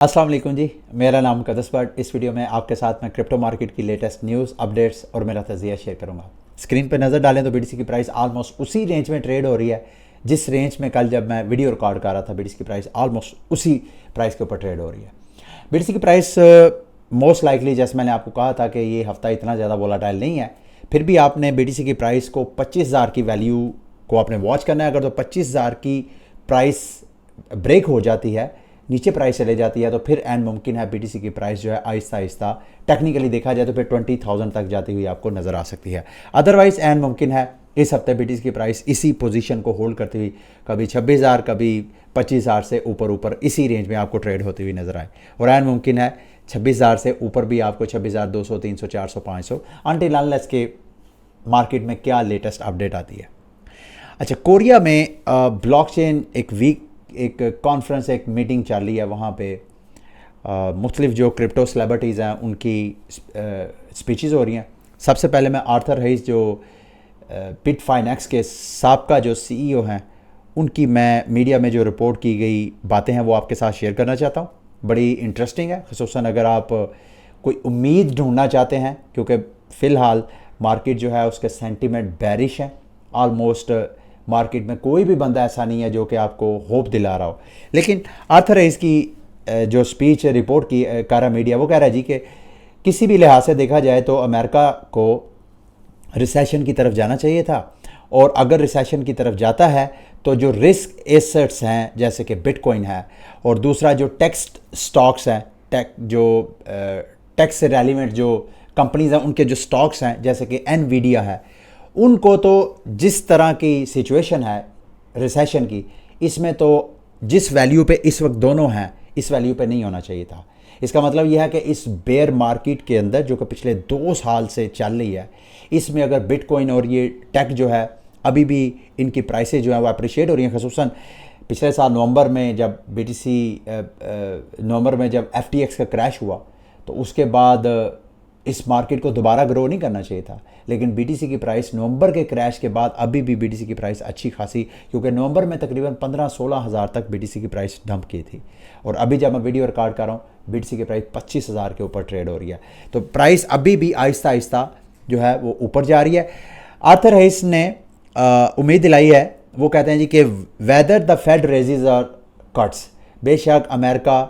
अस्सलाम वालेकुम जी। मेरा नाम मुक़द्दस बट। इस वीडियो में आपके साथ मैं क्रिप्टो मार्केट की लेटेस्ट न्यूज़ अपडेट्स और मेरा तज़िया शेयर करूंगा। स्क्रीन पर नज़र डालें तो बीटीसी की प्राइस आलमोस्ट उसी रेंज में ट्रेड हो रही है जिस रेंज में कल जब मैं वीडियो रिकॉर्ड कर रहा था। बीटीसी की प्राइस आलमोस्ट उसी प्राइस के ऊपर ट्रेड हो रही है। बीटीसी की प्राइस मोस्ट लाइकली, जैसे मैंने आपको कहा था कि ये हफ्ता इतना ज़्यादा वोलाटाइल नहीं है, फिर भी आपने बीटीसी की प्राइस को 25,000 की वैल्यू को आपने वॉच करना है। अगर तो 25,000 की प्राइस ब्रेक हो जाती है, नीचे प्राइस चले जाती है, तो फिर एंड मुमकिन है बीटीसी की प्राइस जो है आहिस्ता आहिस्ता टेक्निकली देखा जाए तो फिर 20,000 तक जाती हुई आपको नज़र आ सकती है। अदरवाइज एंड मुमकिन है इस हफ्ते बीटीसी की प्राइस इसी पोजीशन को होल्ड करती हुई कभी 26,000 कभी 25,000 से ऊपर इसी रेंज में आपको ट्रेड होती हुई नज़र आए। और एंड मुमकिन है 26,000 से ऊपर भी आपको 26,200, 300, 400, 500 अनटिल अनलेस के मार्केट में क्या लेटेस्ट अपडेट आती है। अच्छा, कोरिया में ब्लॉकचेन एक कॉन्फ्रेंस, एक मीटिंग चल रही है। वहाँ पे मुख्तलिफ जो क्रिप्टो सेलिब्रिटीज़ हैं उनकी स्पीचेस हो रही हैं। सबसे पहले मैं आर्थर हेइस जो बिटफाइनेक्स के साबका जो सीईओ हैं, उनकी मैं मीडिया में जो रिपोर्ट की गई बातें हैं वो आपके साथ शेयर करना चाहता हूँ। बड़ी इंटरेस्टिंग है, ख़ुसूसन अगर आप कोई उम्मीद ढूंढना चाहते हैं, क्योंकि फ़िलहाल मार्केट जो है उसके सेंटिमेंट बैरिश है। ऑलमोस्ट मार्केट में कोई भी बंदा ऐसा नहीं है जो कि आपको होप दिला रहा हो। लेकिन आर्थर हेइस की जो स्पीच रिपोर्ट की कर रहा मीडिया, वो कह रहा है जी कि किसी भी लिहाज से देखा जाए तो अमेरिका को रिसेशन की तरफ जाना चाहिए था, और अगर रिसेशन की तरफ जाता है तो जो रिस्क एसेट्स हैं जैसे कि बिटकॉइन है, और दूसरा जो टैक्स स्टॉक्स हैं, टैक्स से रेलिवेंट जो कंपनीज हैं उनके जो स्टॉक्स हैं जैसे कि एनवीडिया है, उनको तो जिस तरह की सिचुएशन है रिसेशन की, इसमें तो जिस वैल्यू पे इस वक्त दोनों हैं इस वैल्यू पे नहीं होना चाहिए था। इसका मतलब यह है कि इस बेयर मार्केट के अंदर जो कि पिछले 2 साल से चल रही है, इसमें अगर बिटकॉइन और ये टेक जो है अभी भी इनकी प्राइसेज जो है वो अप्रिशिएट हो रही हैं। खसूसन पिछले साल नवंबर में जब नवंबर में जब FTX का क्रैश हुआ तो उसके बाद इस मार्केट को दोबारा ग्रो नहीं करना चाहिए था। लेकिन बीटीसी की प्राइस नवंबर के क्रैश के बाद अभी भी बीटीसी की प्राइस अच्छी खासी, क्योंकि नवंबर में तकरीबन 15-16 हज़ार तक बीटीसी की प्राइस डंप की थी, और अभी जब मैं वीडियो रिकॉर्ड कर रहा हूँ बीटीसी की प्राइस 25,000 के ऊपर ट्रेड हो रही है। तो प्राइस अभी भी आहिस्ता आहिस्ता जो है वो ऊपर जा रही है। आर्थर हेइस ने उम्मीद दिलाई है, वो कहते हैं जी कि वेदर द फेड रेजेस और कट्स, बेशक अमेरिका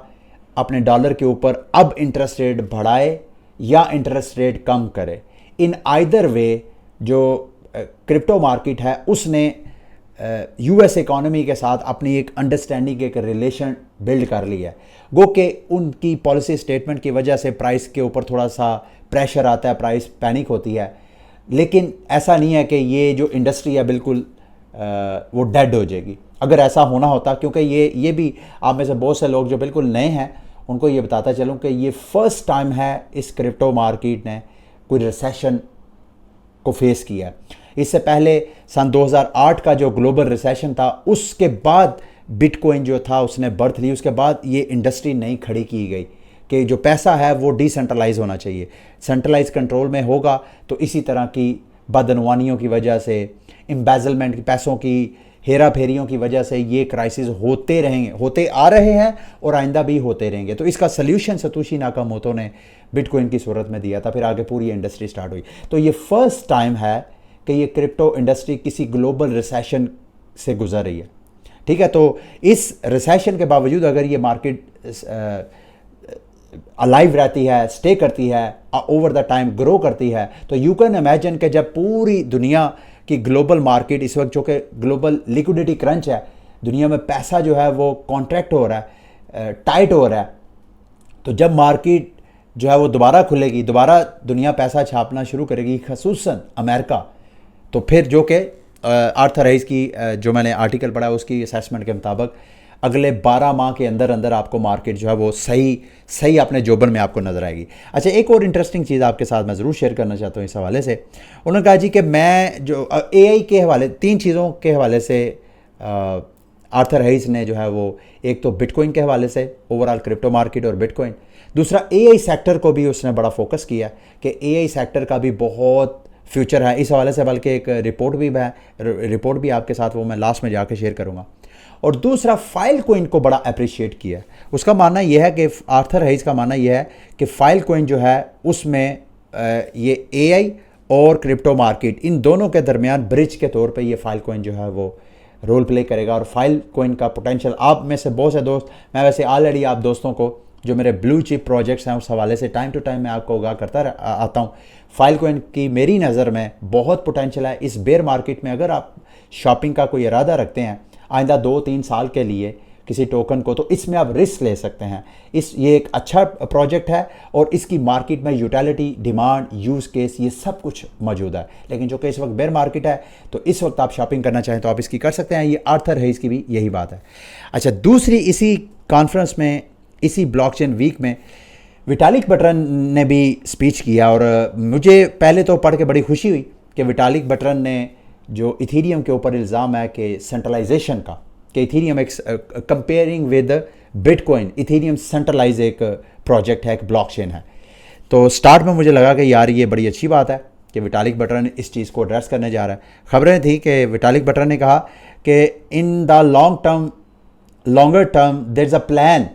अपने डॉलर के ऊपर अब इंटरेस्ट रेट बढ़ाए या इंटरेस्ट रेट कम करे, इन आइदर वे जो क्रिप्टो मार्केट है उसने US इकोनॉमी के साथ अपनी एक अंडरस्टैंडिंग, एक रिलेशन बिल्ड कर ली है। गो के उनकी पॉलिसी स्टेटमेंट की वजह से प्राइस के ऊपर थोड़ा सा प्रेशर आता है, प्राइस पैनिक होती है, लेकिन ऐसा नहीं है कि ये जो इंडस्ट्री है बिल्कुल वो डेड हो जाएगी। अगर ऐसा होना होता, क्योंकि ये भी आप में से बहुत से लोग जो बिल्कुल नए हैं उनको ये बताता चलूँ कि ये फर्स्ट टाइम है इस क्रिप्टो मार्केट ने कोई रिसेशन को फेस किया है। इससे पहले सन 2008 का जो ग्लोबल रिसेशन था, उसके बाद बिटकॉइन जो था उसने बर्थ ली। उसके बाद ये इंडस्ट्री नई खड़ी की गई कि जो पैसा है वो डिसेंट्रलाइज होना चाहिए, सेंट्रलाइज कंट्रोल में होगा तो इसी तरह की बदनवानियों की वजह से, एम्बेजलमेंट की, पैसों की हेरा फेरियों की वजह से ये क्राइसिस होते रहेंगे, होते आ रहे हैं और आइंदा भी होते रहेंगे। तो इसका सल्यूशन सतोशी नाकामोटो ने बिटकॉइन की सूरत में दिया था, फिर आगे पूरी इंडस्ट्री स्टार्ट हुई। तो ये फर्स्ट टाइम है कि ये क्रिप्टो इंडस्ट्री किसी ग्लोबल रिसेशन से गुजर रही है। ठीक है, तो इस रिसेशन के बावजूद अगर ये मार्केट अलाइव रहती है, स्टे करती है, ओवर द टाइम ग्रो करती है, तो यू कैन इमेजिन कि जब पूरी दुनिया कि ग्लोबल मार्केट इस वक्त जो कि ग्लोबल लिक्विडिटी क्रंच है, दुनिया में पैसा जो है वो कॉन्ट्रैक्ट हो रहा है, टाइट हो रहा है, तो जब मार्केट जो है वो दोबारा खुलेगी, दोबारा दुनिया पैसा छापना शुरू करेगी, खसूसन अमेरिका, तो फिर जो कि आर्थर हेइस की जो मैंने आर्टिकल पढ़ा उसकी असेसमेंट के मुताबिक अगले 12 माह के अंदर अंदर आपको मार्केट जो है वो सही अपने जोबन में आपको नज़र आएगी। अच्छा, एक और इंटरेस्टिंग चीज़ आपके साथ मैं ज़रूर शेयर करना चाहता हूँ इस हवाले से। उन्होंने कहा जी कि मैं जो AI के हवाले 3 चीज़ों के हवाले से आर्थर हेइस ने जो है वो, एक तो बिटकॉइन के हवाले से ओवरऑल क्रिप्टो मार्केट और बिटकॉइन, दूसरा AI सेक्टर को भी उसने बड़ा फोकस किया कि AI सेक्टर का भी बहुत फ्यूचर है इस हवाले से, बल्कि एक रिपोर्ट भी आपके साथ वो मैं लास्ट में जाके शेयर करूँगा। और दूसरा फाइल कोइन को बड़ा अप्रिशिएट किया है। उसका मानना यह है कि आर्थर हेइस का मानना यह है कि फाइल कोइन जो है उसमें ये एआई और क्रिप्टो मार्केट इन दोनों के दरमियान ब्रिज के तौर पे ये फाइल कोइन जो है वो रोल प्ले करेगा। और फाइल कोइन का पोटेंशियल, आप में से बहुत से दोस्त, मैं वैसे ऑलरेडी आप दोस्तों को जो मेरे ब्लू चिप प्रोजेक्ट्स हैं उस हवाले से टाइम टू टाइम मैं आपको आगाह करता आता हूँ। फाइल कोइन की मेरी नज़र में बहुत पोटेंशियल है। इस बेयर मार्केट में अगर आप शॉपिंग का कोई इरादा रखते हैं आइंदा 2-3 साल के लिए किसी टोकन को, तो इसमें आप रिस्क ले सकते हैं। ये एक अच्छा प्रोजेक्ट है और इसकी मार्केट में यूटिलिटी, डिमांड, यूज़ केस ये सब कुछ मौजूद है। लेकिन जो कि इस वक्त बेयर मार्केट है तो इस वक्त आप शॉपिंग करना चाहें तो आप इसकी कर सकते हैं। ये आर्थर हेइस की भी यही बात है। अच्छा, दूसरी इसी कॉन्फ्रेंस में, इसी ब्लॉकचेन वीक में विटालिक बटरन ने भी स्पीच किया और मुझे पहले तो पढ़ के बड़ी खुशी हुई कि विटालिक बटरन ने जो इथीरियम के ऊपर इल्ज़ाम है कि सेंट्रलाइजेशन का, कि इथीरियम एक comparing with bitcoin, Ethereum centralize एक प्रोजेक्ट है, एक ब्लॉकचेन है। तो स्टार्ट में मुझे लगा कि यार ये बड़ी अच्छी बात है कि विटालिक बटरन इस चीज़ को एड्रेस करने जा रहा है। खबरें थी कि विटालिक बटरन ने कहा कि in the longer term there is a plan,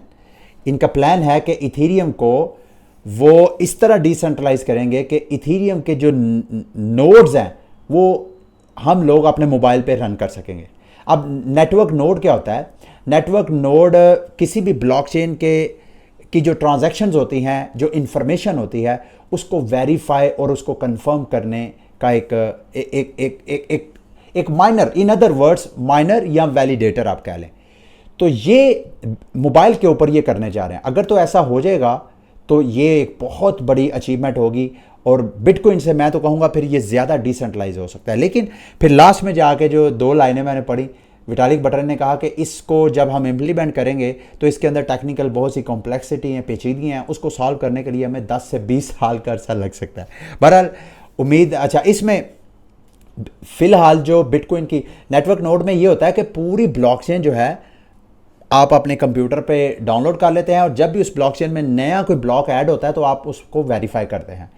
इनका प्लान है कि इथीरियम को वो इस तरह डिसेंट्रलाइज करेंगे कि इथीरियम के जो नोड्स हैं वो हम लोग अपने मोबाइल पे रन कर सकेंगे। अब नेटवर्क नोड क्या होता है? नेटवर्क नोड किसी भी ब्लॉकचेन की जो ट्रांजैक्शंस होती हैं, जो इंफॉर्मेशन होती है, उसको वेरीफाई और उसको कंफर्म करने का एक minor, in other words minor या वैलिडेटर आप कह लें। तो ये मोबाइल के ऊपर ये करने जा रहे हैं। अगर तो ऐसा हो जाएगा तो ये एक बहुत बड़ी अचीवमेंट होगी और बिटकॉइन से मैं तो कहूँगा फिर ये ज़्यादा डिसेंट्रलाइज हो सकता है। लेकिन फिर लास्ट में जाके जो 2 लाइनें मैंने पढ़ी, विटालिक बटरन ने कहा कि इसको जब हम इम्प्लीमेंट करेंगे तो इसके अंदर टेक्निकल बहुत सी कॉम्प्लेक्सिटी हैं, पेचीदगियाँ हैं, उसको सॉल्व करने के लिए हमें 10 से 20 साल का अरसा लग सकता है। बहरहाल उम्मीद, अच्छा इसमें फ़िलहाल जो बिटकॉइन की नेटवर्क नोड में ये होता है कि पूरी ब्लॉकचेन जो है आप अपने कंप्यूटर पे डाउनलोड कर लेते हैं और जब भी उस ब्लॉकचेन में नया कोई ब्लॉक ऐड होता है तो आप उसको वेरीफाई करते हैं।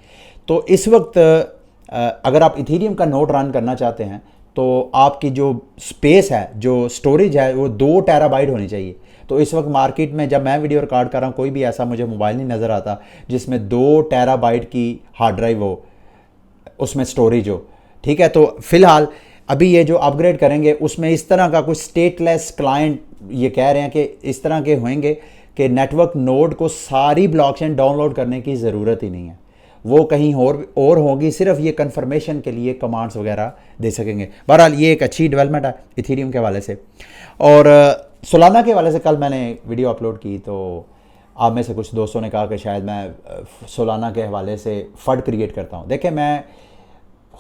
तो इस वक्त अगर आप इथीरियम का नोड रन करना चाहते हैं तो आपकी जो स्पेस है, जो स्टोरेज है, वो 2 टेराबाइट होनी चाहिए। तो इस वक्त मार्केट में जब मैं वीडियो रिकॉर्ड कर रहा हूँ कोई भी ऐसा मुझे मोबाइल नहीं नज़र आता जिसमें 2 टेराबाइट की हार्ड ड्राइव हो, उसमें स्टोरेज हो। ठीक है, तो फिलहाल अभी ये जो अपग्रेड करेंगे उसमें इस तरह का कुछ स्टेटलेस क्लाइंट ये कह रहे हैं कि इस तरह के होंगे कि नेटवर्क नोड को सारी ब्लॉकचेन डाउनलोड करने की ज़रूरत ही नहीं है, वो कहीं और होगी, सिर्फ ये कंफर्मेशन के लिए कमांड्स वगैरह दे सकेंगे। बहरहाल ये एक अच्छी डेवलपमेंट है इथीरियम के हवाले से। और सोलाना के हवाले से कल मैंने वीडियो अपलोड की तो आप में से कुछ दोस्तों ने कहा कि शायद मैं सोलाना के हवाले से फंड क्रिएट करता हूँ। देखें, मैं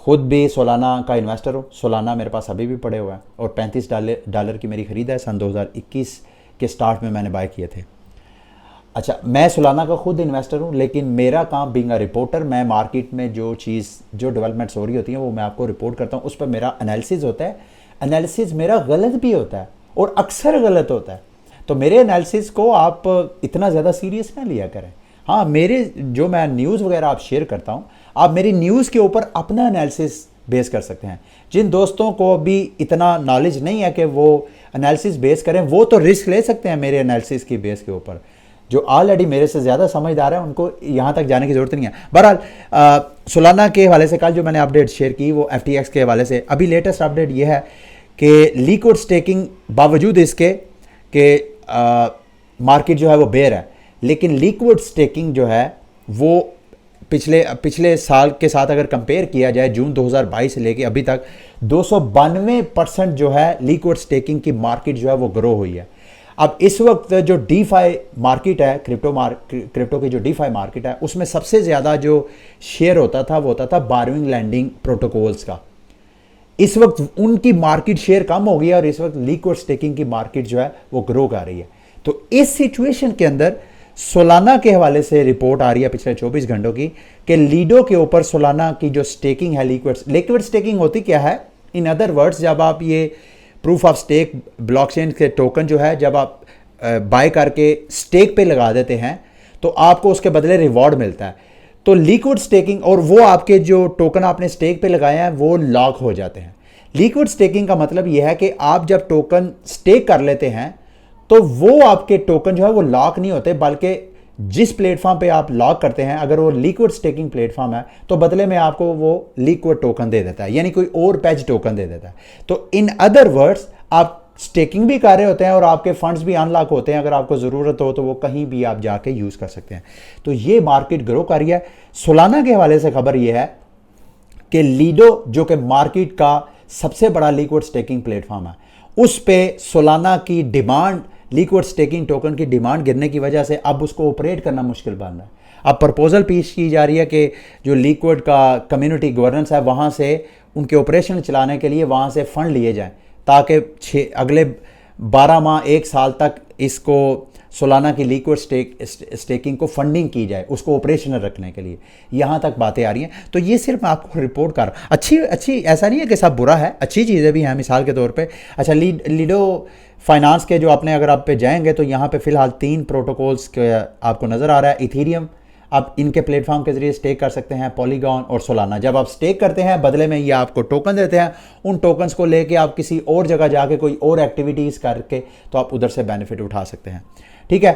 खुद भी सोलाना का इन्वेस्टर हूँ। सोलाना मेरे पास अभी भी पड़े हुए हैं और $35 की मेरी ख़रीद है। सन 2021 के स्टार्ट में मैंने बाय किए थे। अच्छा, मैं सोलाना का खुद इन्वेस्टर हूँ, लेकिन मेरा काम बीइंग अ रिपोर्टर, मैं मार्केट में जो डेवलपमेंट्स हो रही होती हैं वो मैं आपको रिपोर्ट करता हूँ, उस पर मेरा एनालिसिस होता है। एनालिसिस मेरा गलत भी होता है और अक्सर गलत होता है, तो मेरे एनालिसिस को आप इतना ज़्यादा सीरियस ना लिया करें। हाँ, मेरे जो मैं न्यूज़ वगैरह आप शेयर करता हूँ, आप मेरी न्यूज़ के ऊपर अपना एनालिसिस बेस कर सकते हैं। जिन दोस्तों को अभी इतना नॉलेज नहीं है कि वो एनालिसिस बेस करें, वो तो रिस्क ले सकते हैं मेरे एनालिसिस की बेस के ऊपर। जो ऑलरेडी मेरे से ज़्यादा समझदार है उनको यहाँ तक जाने की ज़रूरत नहीं है। बहरहाल सोलाना के हवाले से कल जो मैंने अपडेट शेयर की वो FTX के हवाले से, अभी लेटेस्ट अपडेट ये है कि लिक्विड स्टेकिंग बावजूद इसके कि मार्केट जो है वो बेयर है, लेकिन लिक्विड स्टेकिंग जो है वो पिछले साल के साथ अगर कंपेयर किया जाए जून 2022 से लेके अभी तक 292% जो है लिक्विड स्टेकिंग की मार्केट जो है वो ग्रो हुई है। अब इस वक्त जो डीफाई मार्केट है, क्रिप्टो की जो डीफाई मार्केट है, उसमें सबसे ज़्यादा जो शेयर होता था वो होता था बारोइंग लैंडिंग प्रोटोकॉल्स का। इस वक्त उनकी मार्केट शेयर कम हो गई है और इस वक्त लिक्विड स्टेकिंग की मार्केट जो है वो ग्रो कर रही है। तो इस सिचुएशन के अंदर सोलाना के हवाले से रिपोर्ट आ रही है पिछले 24 घंटों की कि लीडो के ऊपर सोलाना की जो स्टेकिंग है, लिक्विड स्टेकिंग होती क्या है? इन अदर वर्ड्स, जब आप ये प्रूफ ऑफ स्टेक ब्लॉकचेन के टोकन जो है जब आप बाय करके स्टेक पे लगा देते हैं तो आपको उसके बदले रिवॉर्ड मिलता है। तो लिक्विड स्टेकिंग, और वो आपके जो टोकन आपने स्टेक पे लगाए हैं वो लॉक हो जाते हैं। लिक्विड स्टेकिंग का मतलब यह है कि आप जब टोकन स्टेक कर लेते हैं तो वो आपके टोकन जो है वो लॉक नहीं होते, बल्कि जिस प्लेटफॉर्म पे आप लॉक करते हैं अगर वो लिक्विड स्टेकिंग प्लेटफॉर्म है तो बदले में आपको वो लिक्विड टोकन दे देता है, यानी कोई और पैच टोकन दे देता है। तो इन अदर वर्ड्स आप स्टेकिंग भी कर रहे होते हैं और आपके फंड्स भी अनलॉक होते हैं, अगर आपको ज़रूरत हो तो वो कहीं भी आप जाके यूज़ कर सकते हैं। तो ये मार्केट ग्रो कर रही है। सोलाना के हवाले से खबर ये है कि लीडो जो कि मार्केट का सबसे बड़ा लिक्विड स्टेकिंग प्लेटफॉर्म है, उस पे सोलाना की डिमांड, लिक्विड स्टेकिंग टोकन की डिमांड गिरने की वजह से अब उसको ऑपरेट करना मुश्किल बन रहा है। अब प्रपोजल पेश की जा रही है कि जो लिक्विड का कम्युनिटी गवर्नेंस है वहाँ से उनके ऑपरेशन चलाने के लिए वहाँ से फंड लिए जाएं, ताकि अगले 12 माह 1 साल तक इसको सोलाना की लिक्विड स्टेकिंग को फंडिंग की जाए, उसको ऑपरेशनल रखने के लिए। यहाँ तक बातें आ रही हैं। तो ये सिर्फ मैं आपको रिपोर्ट कर रहा हूँ। अच्छी ऐसा नहीं है कि सब बुरा है, अच्छी चीज़ें भी हैं। मिसाल के तौर पे अच्छा लीडो फाइनेंस के जो अपने अगर आप पे जाएंगे तो यहाँ पे फ़िलहाल 3 प्रोटोकॉल्स के आपको नज़र आ रहा है। इथीरियम आप इनके प्लेटफॉर्म के ज़रिए स्टेक कर सकते हैं, पॉलीगॉन और सोलाना। जब आप स्टेक करते हैं बदले में ये आपको टोकन देते हैं, उन टोकन्स को लेके आप किसी और जगह जाके कोई और एक्टिविटीज़ करके तो आप उधर से बेनिफिट उठा सकते हैं। ठीक है।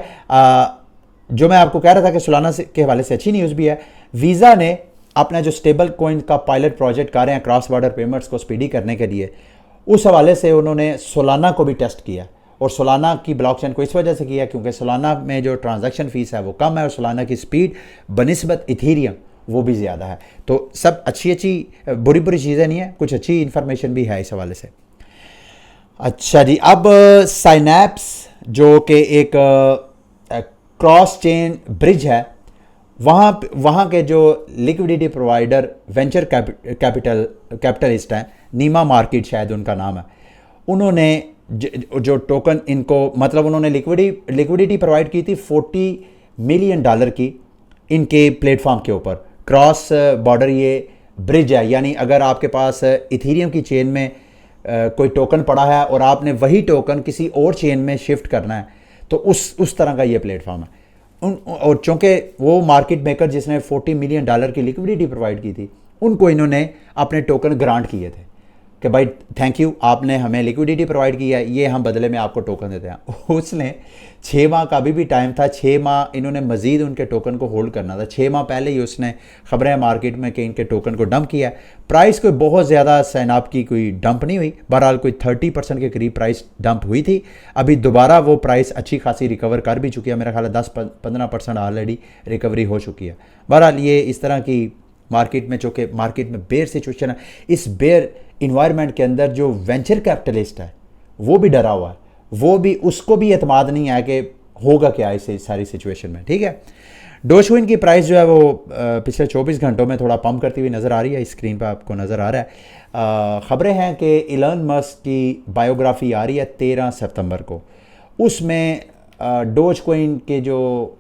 जो मैं आपको कह रहा था कि सोलाना के हवाले से अच्छी न्यूज़ भी है। वीज़ा ने अपना जो स्टेबल कॉइन का पायलट प्रोजेक्ट कर रहे हैं क्रॉस बॉर्डर पेमेंट्स को स्पीडी करने के लिए, उस हवाले से उन्होंने सोलाना को भी टेस्ट किया और सोलाना की ब्लॉकचेन को इस वजह से किया क्योंकि सोलाना में जो ट्रांजैक्शन फ़ीस है वो कम है और सोलाना की स्पीड बनिस्बत इथीरियम वो भी ज़्यादा है। तो सब अच्छी बुरी चीज़ें नहीं है, कुछ अच्छी इन्फॉर्मेशन भी है इस हवाले से। अच्छा जी, अब साइनैप्स जो कि एक क्रॉस चेन ब्रिज है, वहाँ के जो लिक्विडिटी प्रोवाइडर वेंचर कैपिटलिस्ट हैं, नीमा मार्केट शायद उनका नाम है, उन्होंने जो टोकन इनको मतलब उन्होंने लिक्विडिटी प्रोवाइड की थी $40 मिलियन की इनके प्लेटफॉर्म के ऊपर। क्रॉस बॉर्डर ये ब्रिज है, यानी अगर आपके पास इथीरियम की चेन में कोई टोकन पड़ा है और आपने वही टोकन किसी और चेन में शिफ्ट करना है तो उस तरह का ये प्लेटफॉर्म है। और चूँकि वो मार्केट मेकर जिसने $40 मिलियन की लिक्विडिटी प्रोवाइड की थी, उनको इन्होंने अपने टोकन ग्रांट किए थे कि भाई थैंक यू, आपने हमें लिक्विडिटी प्रोवाइड की है, ये हम बदले में आपको टोकन देते हैं। उसने 6 माह का अभी भी टाइम था, 6 माह इन्होंने मज़ीद उनके टोकन को होल्ड करना था। 6 माह पहले ही उसने खबरें मार्केट में कि इनके टोकन को डंप किया। प्राइस कोई बहुत ज़्यादा साइनअप की कोई डंप नहीं हुई, बहरहाल कोई 30% के करीब प्राइस डंप हुई थी। अभी दोबारा वो प्राइस अच्छी खासी रिकवर कर भी चुकी है, मेरा ख्याल है 10-15% ऑलरेडी रिकवरी हो चुकी है। बहरहाल ये इस तरह की मार्केट में, चूँकि मार्केट में बेयर सिचुएशन है, इस बेयर इन्वायरमेंट के अंदर जो वेंचर कैपिटलिस्ट है वो भी डरा हुआ है, वो भी, उसको भी एतमाद नहीं है कि होगा क्या इस सारी सिचुएशन में। ठीक है। डोजकॉइन की प्राइस जो है वो पिछले 24 घंटों में थोड़ा पंप करती हुई नज़र आ रही है, स्क्रीन पर आपको नज़र आ रहा है। ख़बरें हैं कि इलन मस्क की बायोग्राफी आ रही है 13 सितंबर को, उसमें डोजकॉइन के जो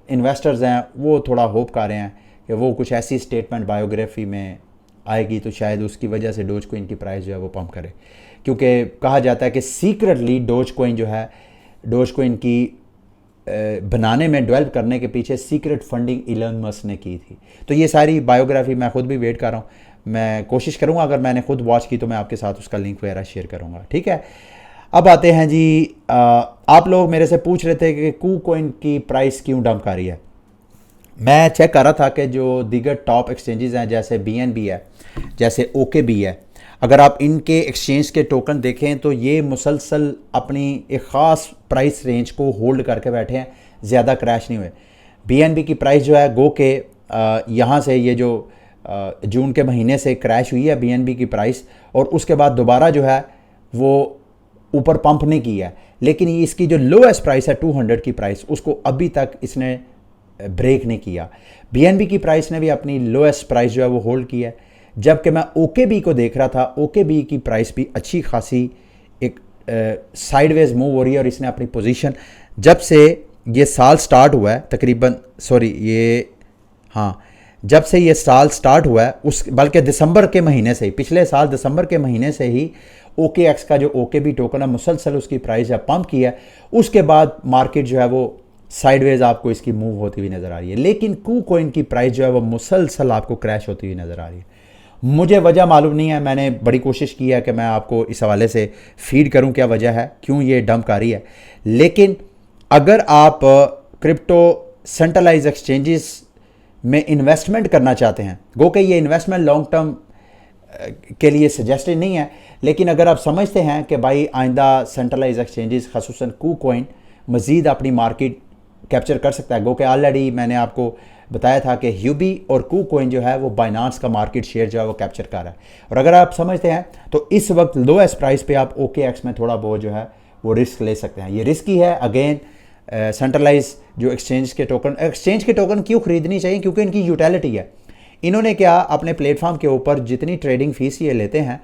इन्वेस्टर्स हैं वो थोड़ा होप कर रहे हैं कि वो कुछ ऐसी स्टेटमेंट बायोग्राफी में आएगी तो शायद उसकी वजह से डोजकॉइन की प्राइस जो है वो पंप करे, क्योंकि कहा जाता है कि सीक्रेटली डोजकॉइन जो है, डोजकॉइन की बनाने में, डेवलप करने के पीछे सीक्रेट फंडिंग इलन मस्क ने की थी। तो ये सारी बायोग्राफी मैं खुद भी वेट कर रहा हूँ, मैं कोशिश करूँगा अगर मैंने खुद वॉच की तो मैं आपके साथ उसका लिंक वगैरह शेयर करूँगा। ठीक है। अब आते हैं जी, आप लोग मेरे से पूछ रहे थे कि कूकॉइन की प्राइस क्यों डंप कर रही है। मैं चेक कर रहा था कि जो दीगर टॉप एक्सचेंजेस हैं जैसे BNB है, जैसे OKB है, अगर आप इनके एक्सचेंज के टोकन देखें तो ये मुसलसल अपनी एक ख़ास प्राइस रेंज को होल्ड करके बैठे हैं, ज़्यादा क्रैश नहीं हुए। BNB की प्राइस जो है गो के यहाँ से ये जो जून के महीने से क्रैश हुई है BNB की प्राइस, और उसके बाद दोबारा जो है वो ऊपर पंप नहीं की है, लेकिन इसकी जो लोएस्ट प्राइस है 200 की प्राइस, उसको अभी तक इसने ब्रेक नहीं किया। BNB की प्राइस ने भी अपनी लोएस्ट प्राइस जो है वो होल्ड की है, जबकि मैं OKB को देख रहा था, OKB की प्राइस भी अच्छी खासी एक साइडवेज मूव हो रही है और इसने अपनी पोजीशन जब से ये साल स्टार्ट हुआ है तकरीबन, जब से ये साल स्टार्ट हुआ है उस, बल्कि दिसंबर के महीने से ही, पिछले साल दिसंबर के महीने से ही OKX का जो OKB टोकन है मुसलसल उसकी प्राइस है पंप की है। उसके बाद मार्केट जो है वो साइडवेज आपको इसकी मूव होती हुई नज़र आ रही है, लेकिन कूकॉइन की प्राइस जो है वो मुसलसल आपको क्रैश होती हुई नज़र आ रही है। मुझे वजह मालूम नहीं है, मैंने बड़ी कोशिश की है कि मैं आपको इस हवाले से फीड करूं क्या वजह है, क्यों ये डंप आ रही है। लेकिन अगर आप क्रिप्टो सेंट्रलाइज एक्सचेंजेस में इन्वेस्टमेंट करना चाहते हैं, गो कि ये इन्वेस्टमेंट लॉन्ग टर्म के लिए सजेस्टेड नहीं है, लेकिन अगर आप समझते हैं कि भाई आइंदा सेंट्रलाइज एक्सचेंजेस खसूसन KuCoin मज़ीद अपनी मार्केट कैप्चर कर सकता है, गो कि ऑलरेडी मैंने आपको बताया था कि ह्यूबी और KuCoin जो है वो बाइनांस का मार्केट शेयर जो है वो कैप्चर कर रहा है। और अगर आप समझते हैं तो इस वक्त लोएस्ट प्राइस पे आप OKX में थोड़ा बहुत जो है वो रिस्क ले सकते हैं। ये रिस्की है अगेन, सेंट्रलाइज जो एक्सचेंज के टोकन क्यों खरीदनी चाहिए, क्योंकि इनकी यूटिलिटी है। इन्होंने क्या अपने प्लेटफॉर्म के ऊपर जितनी ट्रेडिंग फीस ये लेते हैं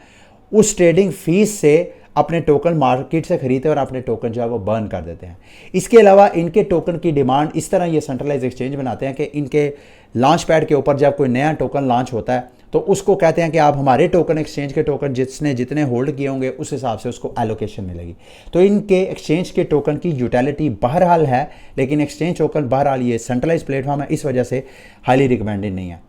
उस ट्रेडिंग फीस से अपने टोकन मार्केट से खरीदते हैं और अपने टोकन जो है वो बर्न कर देते हैं। इसके अलावा इनके टोकन की डिमांड इस तरह ये सेंट्रलाइज एक्सचेंज बनाते हैं कि इनके लॉन्च पैड के ऊपर जब कोई नया टोकन लॉन्च होता है तो उसको कहते हैं कि आप हमारे टोकन एक्सचेंज के टोकन जिसने जितने होल्ड किए होंगे उस हिसाब से उसको एलोकेशन मिलेगी। तो इनके एक्सचेंज के टोकन की यूटिलिटी बहरहाल है, लेकिन एक्सचेंज टोकन बहरहाल ये सेंट्रलाइज प्लेटफॉर्म है, इस वजह से हाईली रिकमेंडेड नहीं है।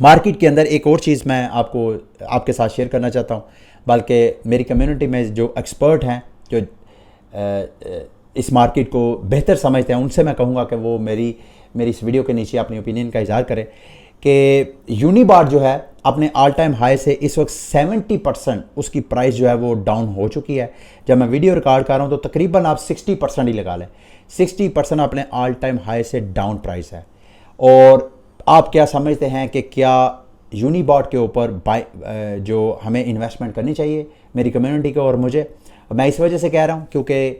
मार्केट के अंदर एक और चीज़ मैं आपके साथ शेयर करना चाहता हूँ, बल्कि मेरी कम्युनिटी में जो एक्सपर्ट हैं जो इस मार्केट को बेहतर समझते हैं उनसे मैं कहूँगा कि वो मेरी इस वीडियो के नीचे अपनी ओपिनियन का इजहार करें कि यूनिबार जो है अपने ऑल टाइम हाई से इस वक्त 70% उसकी प्राइस जो है वो डाउन हो चुकी है। जब मैं वीडियो रिकॉर्ड कर रहा हूँ तो तकरीबन आप 60% ही लगा लें, 60% अपने ऑल टाइम हाई से डाउन प्राइस है। और आप क्या समझते हैं कि क्या यूनिबॉट के ऊपर जो हमें इन्वेस्टमेंट करनी चाहिए मेरी कम्युनिटी को और मुझे? मैं इस वजह से कह रहा हूँ क्योंकि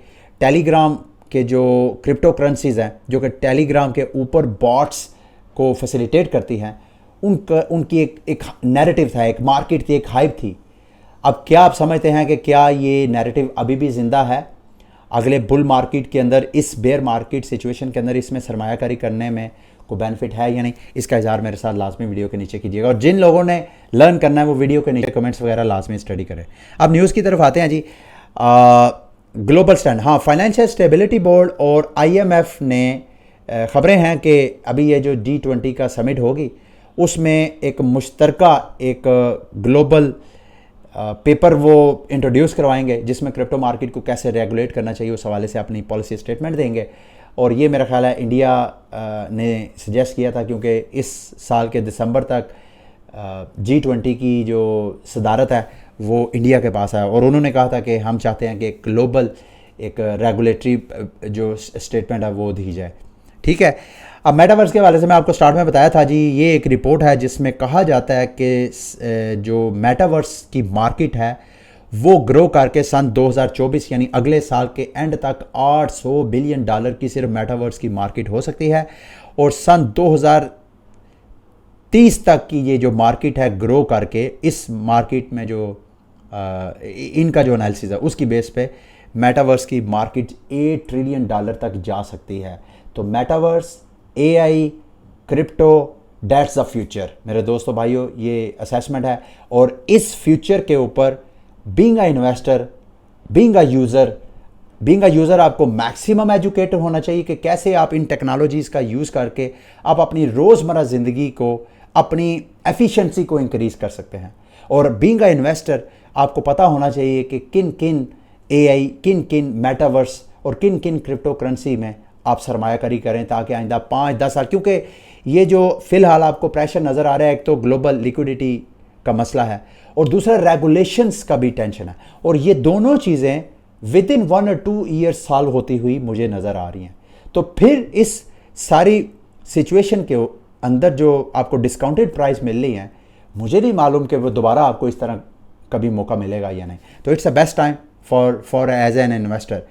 टेलीग्राम के जो क्रिप्टो करेंसीज हैं जो कि टेलीग्राम के ऊपर बॉट्स को फैसिलिटेट करती हैं, उनकी एक नैरेटिव था, एक मार्केट थी, एक हाइप थी। अब क्या आप समझते हैं कि क्या ये नैरेटिव अभी भी ज़िंदा है? अगले बुल मार्केट के अंदर, इस बेयर मार्केट सिचुएशन के अंदर इसमें सरमायाकारी करने में को बेनिफिट है या नहीं? इसका इज़हार मेरे साथ लाजमी वीडियो के नीचे कीजिएगा, और जिन लोगों ने लर्न करना है वो वीडियो के नीचे कमेंट्स वगैरह लाजमी स्टडी करें। अब न्यूज़ की तरफ आते हैं जी। ग्लोबल स्टैंड, हाँ, फाइनेंशियल स्टेबिलिटी बोर्ड और IMF ने ख़बरें हैं कि अभी ये जो G20 का समिट होगी उसमें एक मुश्तरका एक ग्लोबल पेपर वो इंट्रोड्यूस करवाएंगे जिसमें क्रिप्टो मार्केट को कैसे रेगुलेट करना चाहिए उस हवाले से अपनी पॉलिसी स्टेटमेंट देंगे। और ये मेरा ख्याल है इंडिया ने सजेस्ट किया था, क्योंकि इस साल के दिसंबर तक G20 की जो सदारत है वो इंडिया के पास है, और उन्होंने कहा था कि हम चाहते हैं कि ग्लोबल एक रेगुलेटरी जो स्टेटमेंट है वो दी जाए। ठीक है, अब मेटावर्स के हवाले से मैं आपको स्टार्ट में बताया था जी, ये एक रिपोर्ट है जिसमें कहा जाता है कि जो मेटावर्स की मार्केट है वो ग्रो करके सन 2024 यानी अगले साल के एंड तक $800 बिलियन की सिर्फ मेटावर्स की मार्केट हो सकती है, और सन 2030 तक की ये जो मार्केट है ग्रो करके इस मार्केट में जो इनका जो एनालिसिस है उसकी बेस पे मेटावर्स की मार्केट $8 ट्रिलियन तक जा सकती है। तो metaverse, AI, crypto, that's the future मेरे दोस्तों भाइयों, ये असेसमेंट है। और इस फ्यूचर के ऊपर being a investor, being a user आपको मैक्सिमम एजुकेटेड होना चाहिए कि कैसे आप इन टेक्नोलॉजीज़ का यूज़ करके आप अपनी रोज़मर्रा ज़िंदगी को, अपनी एफिशिएंसी को इंक्रीज़ कर सकते हैं। और बीइंग अ इन्वेस्टर आपको पता होना चाहिए कि किन किन AI, किन किन मेटावर्स और किन किन क्रिप्टो करेंसी में आप सरमायाकारी करें, ताकि आइंदा 5-10 साल, क्योंकि ये जो फ़िलहाल आपको प्रेशर नज़र आ रहा है, एक तो ग्लोबल लिक्विडिटी का मसला है और दूसरा रेगुलेशंस का भी टेंशन है, और ये दोनों चीज़ें विद इन 1 और 2 ईयर साल होती हुई मुझे नज़र आ रही हैं। तो फिर इस सारी सिचुएशन के अंदर जो आपको डिस्काउंटेड प्राइस मिल रही है, मुझे नहीं मालूम कि वो दोबारा आपको इस तरह कभी मौका मिलेगा या नहीं। तो it's a best time for as an investor.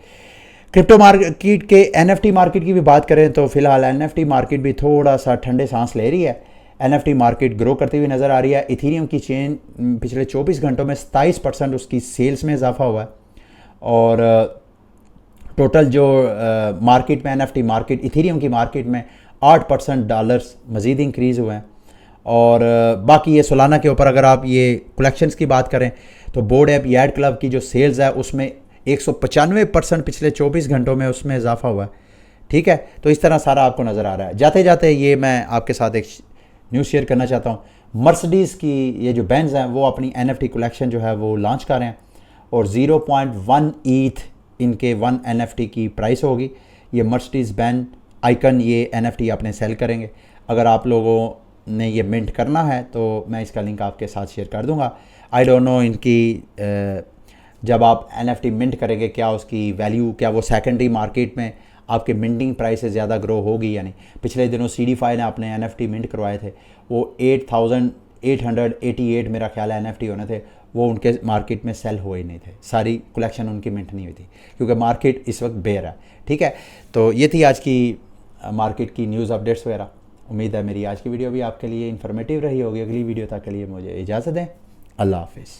Crypto market के NFT मार्केट की भी बात करें तो फिलहाल NFT मार्केट भी थोड़ा सा ठंडे सांस ले रही है। NFT मार्केट ग्रो करती हुई नज़र आ रही है। इथीरियम की चेन पिछले 24 घंटों में 27% उसकी सेल्स में इजाफा हुआ है, और टोटल जो मार्केट में NFT मार्केट, इथीरियम की मार्केट में $8 मज़ीद इंक्रीज़ हुए हैं। और बाकी ये सोलाना के ऊपर अगर आप ये कलेक्शंस की बात करें तो बोर्ड ऐप यार्ड क्लब की जो सेल्स है उसमें 195% पिछले 24 घंटों में उसमें इजाफा हुआ है। ठीक है, तो इस तरह सारा आपको नज़र आ रहा है। जाते जाते ये मैं आपके साथ एक न्यूज़ शेयर करना चाहता हूँ। मर्सिडीज़ की ये जो बेंज हैं वो अपनी NFT कलेक्शन जो है वो लॉन्च कर रहे हैं और 0.1 ईथ इनके 1 NFT की प्राइस होगी। ये मर्सिडीज़ बेंज आइकन ये NFT अपने सेल करेंगे। अगर आप लोगों ने ये मिंट करना है तो मैं इसका लिंक आपके साथ शेयर कर दूंगा। आई डोंट नो इनकी जब आप NFT मिंट करेंगे क्या उसकी वैल्यू, क्या वो सेकेंडरी मार्केट में आपके मिंटिंग प्राइस से ज़्यादा ग्रो होगी या नहीं। पिछले दिनों CD5 ने अपने NFT मिंट करवाए थे, वो 8,888 मेरा ख्याल है NFT होने थे, वो उनके मार्केट में सेल हुए ही नहीं थे, सारी कलेक्शन उनकी मिंट नहीं हुई थी क्योंकि मार्केट इस वक्त बेयर है। ठीक है, तो ये थी आज की मार्केट की न्यूज़ अपडेट्स वगैरह। उम्मीद है मेरी आज की वीडियो भी आपके लिए इन्फॉर्मेटिव रही होगी। अगली वीडियो तक के लिए मुझे इजाज़त दें। अल्लाह हाफिज़।